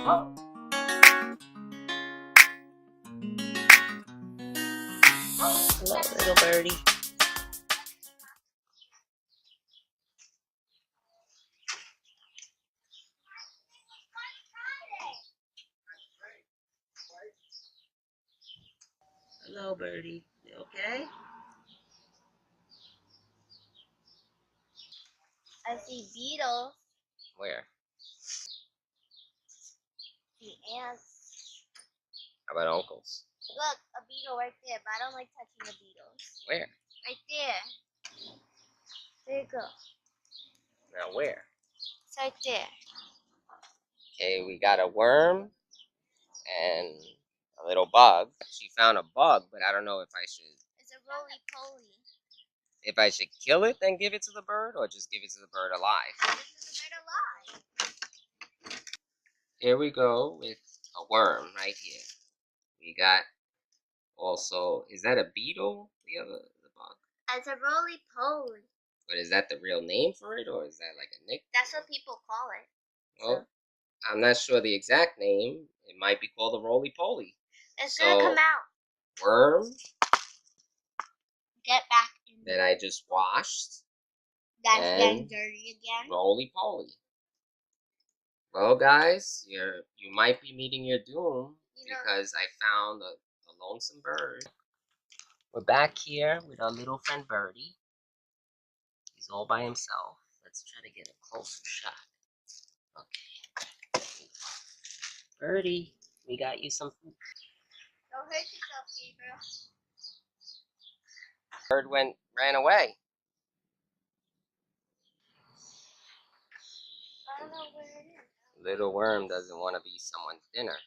Hello, little birdie. Hello, birdie. You okay? I see beetles. Where? The ants. How about uncles? Look, a beetle right there, but I don't like touching the beetles. Where? Right there. There you go. Now where? It's right there. Okay, we got a worm and a little bug. She found a bug, but I don't know if I should. It's a roly-poly. If I should kill it, then give it to the bird, or just give it to the bird alive. Give it to the bird alive. Here we go with a worm right here. We got also, is that a beetle? The bug. It's a roly-poly. But is that the real name for it, or is that like a nickname? That's what people call it. Well, I'm not sure the exact name. It might be called a roly-poly. It's gonna come out. Worm. Get back in that I just washed. That's and getting dirty again. Roly-poly. Well, guys, you might be meeting your doom because I found a lonesome bird. We're back here with our little friend Birdie. He's all by himself. Let's try to get a closer shot. Okay. Birdie, we got you some food. Don't hurt yourself, Gabriel. Bird ran away. I don't know where it is. Little worm doesn't want to be someone's dinner.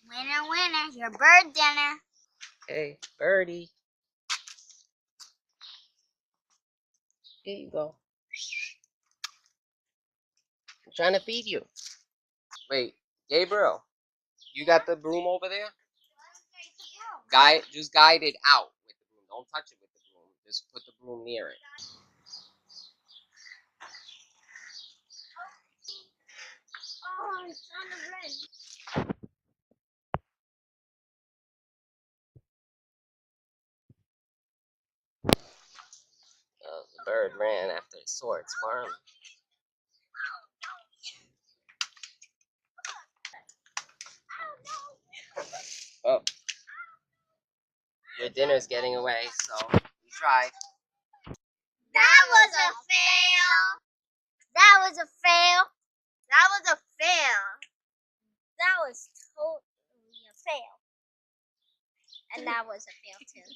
Winner, winner, your bird dinner. Hey, Birdie. Here you go. I'm trying to feed you. Wait, Gabriel, you got the broom over there? Just guide it out with the broom. Don't touch it with the broom. Just put the broom near it. Oh, it's on the red. The bird ran after it saw its worm. Oh, your dinner's getting away, so we tried. That was a fail. That was a fail. That was a fail. That was totally a fail. And that was a fail too.